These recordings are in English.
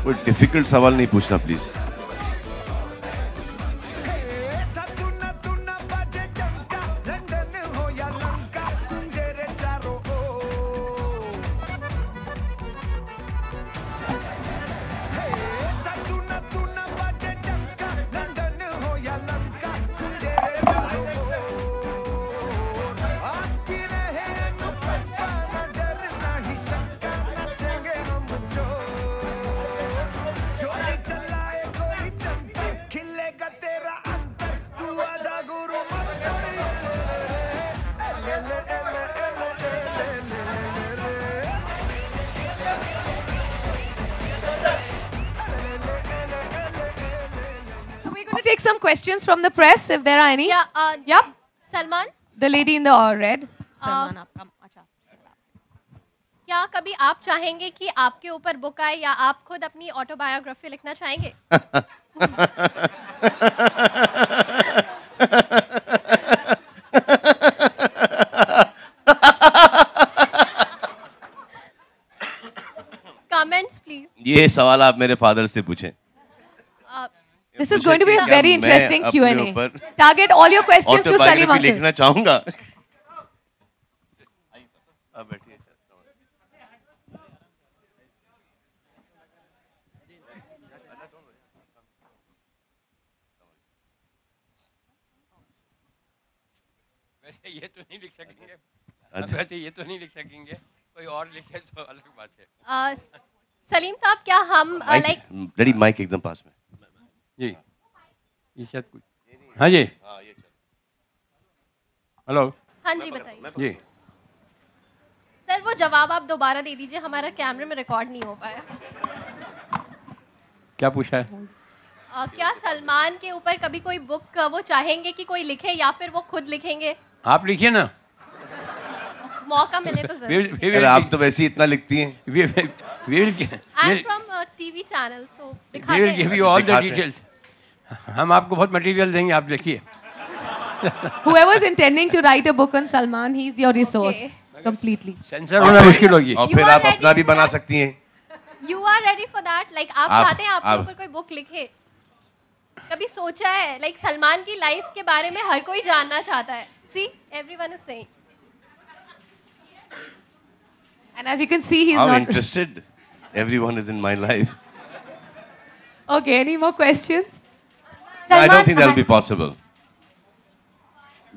कोई डिफिकल्ट सवाल नहीं पूछना please. Take some questions from the press if there are any. Yep. Salman. The lady in the red. Salman, आपका अच्छा. क्या कभी आप चाहेंगे कि आपके ऊपर बुक आए या आप खुद अपनी ऑटोबायोग्राफी लिखना चाहेंगे? Comments please. ये सवाल आप मेरे फादर से पूछें। This is going to be a very interesting Q&A. Target all your questions to Salim Uncle. लिखना चाहूँगा। वैसे ये तो नहीं लिख सकेंगे। वैसे ये तो नहीं लिख सकेंगे। कोई और लिखे तो अलग बात है। सलीम साहब क्या हम लाइक रेडी माइक एकदम पास में। जी ये शायद कुछ हाँ जी हेलो हाँ जी बताइए जी सर वो जवाब आप दोबारा दे दीजिए हमारा कैमरे में रिकॉर्ड नहीं हो पाया क्या पूछा है क्या सलमान के ऊपर कभी कोई बुक वो चाहेंगे कि कोई लिखे या फिर वो खुद लिखेंगे आप लिखिए ना मौका मिले तो जरूर आप तो वैसे ही इतना लिखती हैं I'm from TV channel so we will give you all the details हम आपको बहुत मटेरियल देंगे आप देखिए Whoever is intending to write a book on Salman, he is your resource completely. Sensor होना मुश्किल होगी और फिर आप अपना भी बना सकती हैं You are ready for that like आप चाहते हैं आपके ऊपर कोई बुक लिखे कभी सोचा है like सलमान की लाइफ के बारे में हर कोई जानना चाहता है See everyone is saying And as you can see, he's How not interested everyone is in my life. Okay, any more questions? No, I don't think that will be possible.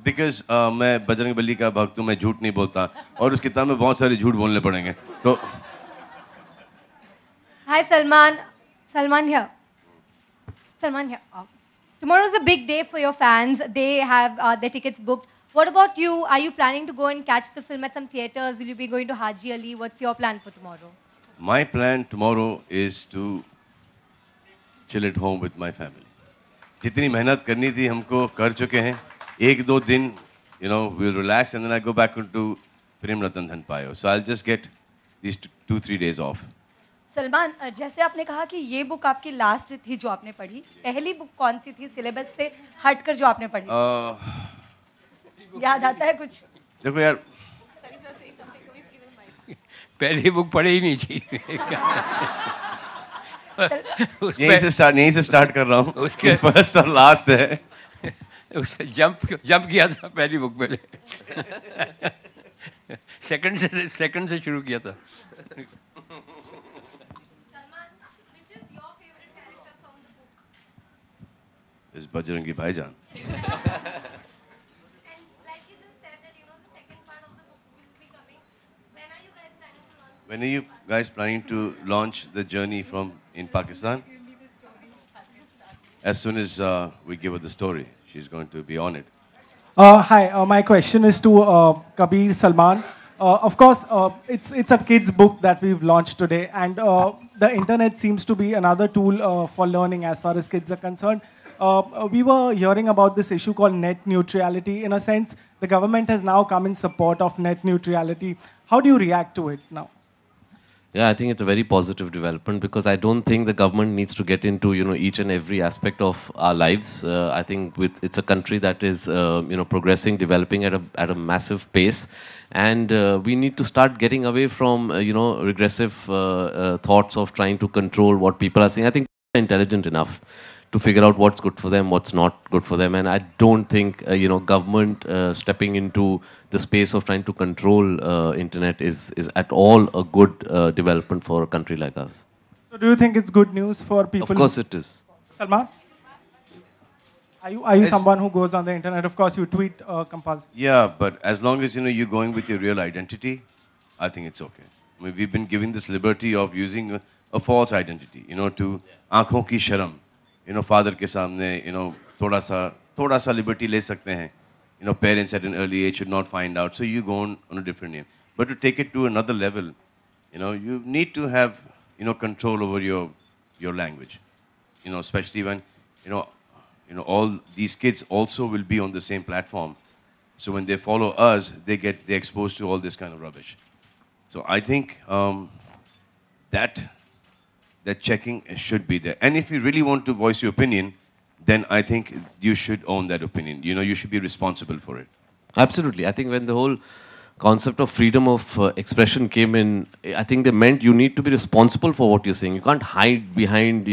Because मैं बजरंगबली का भक्त हूँ मैं झूठ नहीं बोलता और उस किताब में बहुत सारे झूठ बोलने पड़ेंगे तो Hi Salman here. Salman here. Tomorrow is a big day for your fans. They have their tickets booked. What about you? Are you planning to go and catch the film at some theaters? Will you be going to Haji Ali? What's your plan for tomorrow? My plan tomorrow is to chill at home with my family. जितनी मेहनत करनी थी हमको कर चुके हैं एक दो दिन you know we'll relax and then I go back into Prem Ratan Dhan Payo. So I'll just get these 2-3 days off. Salman जैसे आपने कहा कि ये बुक आपकी लास्ट थी जो आपने पढ़ी पहली बुक कौन सी थी सिलेबस से हटकर जो आपने पढ़ी याद आता है कुछ देखो यार पहली बुक पढ़ी ही नहीं थी यहीं से स्टार्ट कर रहा हूँ उसके फर्स्ट और लास्ट है उससे जंप किया था पहली बुक पहले सेकंड से शुरू किया था इस बजरंगी भाईजान When are you guys planning to launch the journey from in Pakistan? As soon as we give her the story, she's going to be on it. Hi, my question is to Kabir Salman. Of course, it's a kids' book that we've launched today, and the internet seems to be another tool for learning as far as kids are concerned. We were hearing about this issue called net neutrality. In a sense, the government has now come in support of net neutrality. How do you react to it now? Yeah, I think it's a very positive development because I don't think the government needs to get into each and every aspect of our lives. I think it's a country that is progressing, developing at a massive pace, and we need to start getting away from regressive thoughts of trying to control what people are saying. I think people are intelligent enough to figure out what's good for them, what's not good for them, and I don't think government stepping into the space of trying to control internet is at all a good development for a country like us. So do you think it's good news for people? Of course it is. Salman? Are you someone who goes on the internet? Of course you tweet compulsively. Yeah, but as long as you're going with your real identity, I think it's okay. I mean, we've been given this liberty of using a false identity, to aankhon ki sharam. Father के सामने, थोड़ा सा liberty ले सकते हैं. Parents at an early age should not find out. So you go on a different name. But to take it to another level, you need to have, control over your language. Especially when, all these kids also will be on the same platform. So when they follow us, they're exposed to all this kind of rubbish. So I think that checking should be there. And if you really want to voice your opinion, then I think you should own that opinion. You should be responsible for it. Absolutely. I think when the whole concept of freedom of expression came in, I think they meant you need to be responsible for what you're saying. You can't hide behind,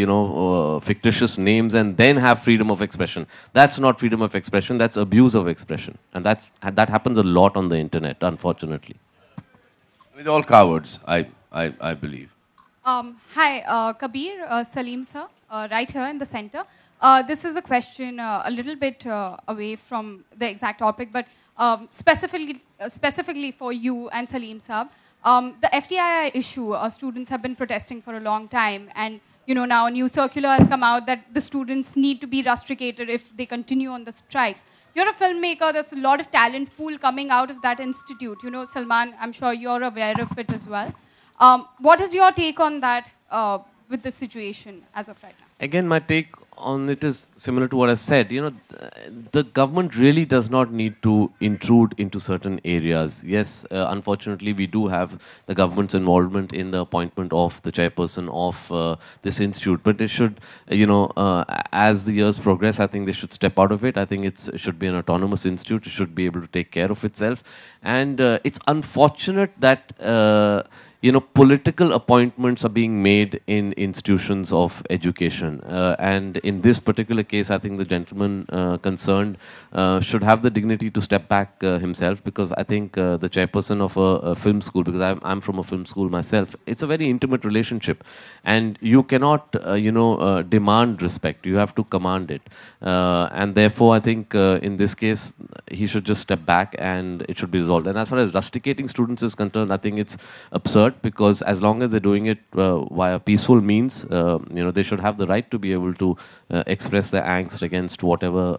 fictitious names and then have freedom of expression. That's not freedom of expression. That's abuse of expression. And that happens a lot on the internet, unfortunately. With all cowards, I believe. Hi, Kabir, Salim sir, right here in the center. This is a question a little bit away from the exact topic, but specifically for you and Salim sir. The FTII issue, students have been protesting for a long time, and now a new circular has come out that the students need to be rusticated if they continue on the strike. You're a filmmaker, there's a lot of talent pool coming out of that institute. Salman, I'm sure you're aware of it as well. What is your take on that with the situation as of right now? Again, my take on it is similar to what I said. The government really does not need to intrude into certain areas. Yes, unfortunately, we do have the government's involvement in the appointment of the chairperson of this institute. But they should, as the years progress, I think they should step out of it. I think it should be an autonomous institute. It should be able to take care of itself. And it's unfortunate that political appointments are being made in institutions of education. And in this particular case, I think the gentleman concerned should have the dignity to step back himself, because I think the chairperson of a film school, because I'm from a film school myself, it's a very intimate relationship. And you cannot, demand respect. You have to command it. And therefore, I think in this case, he should just step back and it should be resolved. And as far as rusticating students is concerned, I think it's absurd, because as long as they're doing it via peaceful means, they should have the right to be able to express their angst against whatever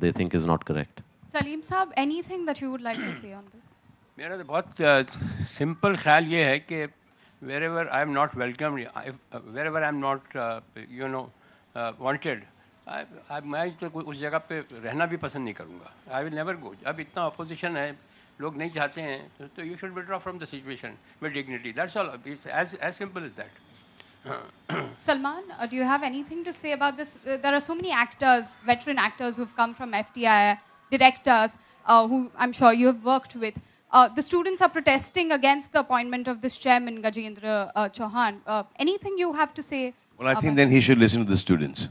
they think is not correct. Salim Saab, anything that you would like to say on this? मेरा तो बहुत simple ख्याल ये है कि wherever I am not welcome, wherever I am not wanted, मैं तो उस जगह पे रहना भी पसंद नहीं करूँगा. I will never go. अब इतना opposition है, लोग नहीं चाहते हैं, तो you should withdraw from the situation with dignity. That's all. It's as simple as that. Salman, do you have anything to say about this? There are so many actors, veteran actors who've come from FTI, directors who I'm sure you have worked with. The students are protesting against the appointment of this chairman, Gajendra Chauhan. Anything you have to say? Well, I think then he should listen to the students.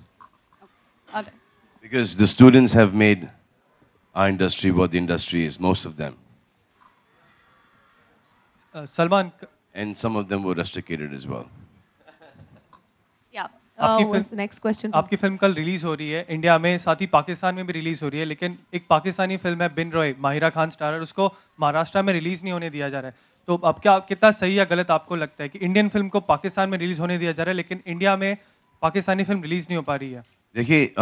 Okay. Because the students have made our industry what the industry is, most of them. Salman. And some of them were rusticated as well. Yeah. What's the next question? आपकी film कल release हो रही है India में, साथ ही पाकिस्तान में भी release हो रही है, लेकिन एक पाकिस्तानी फिल्म है बिन रॉय, माहिरा खान स्टारर, उसको महाराष्ट्र में रिलीज नहीं होने दिया जा रहा है. तो अब क्या कितना सही या गलत आपको लगता है कि इंडियन फिल्म को पाकिस्तान में रिलीज होने दिया जा रहा है लेकिन इंडिया में पाकिस्तानी फिल्म रिलीज नहीं हो पा रही है? देखिए,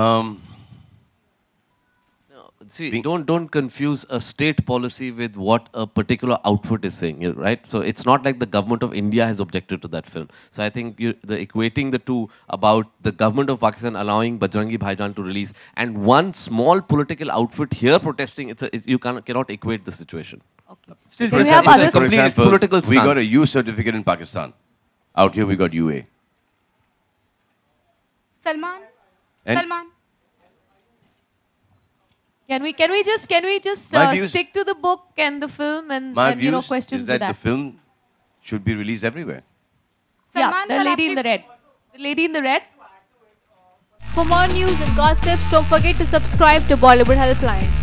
see, don't confuse a state policy with what a particular outfit is saying, right? So it's not like the government of India has objected to that film. So I think equating the two about the government of Pakistan allowing Bajrangi Bhaijaan to release and one small political outfit here protesting, you cannot equate the situation. Okay. Still, for example, we got a U certificate in Pakistan. Out here we got UA. Salman. And Salman. Can we just stick to the book and the film and questions is that to that? the film should be released everywhere. Salman, the lady in the red. The lady in the red. For more news and gossip, don't forget to subscribe to Bollywood Helpline.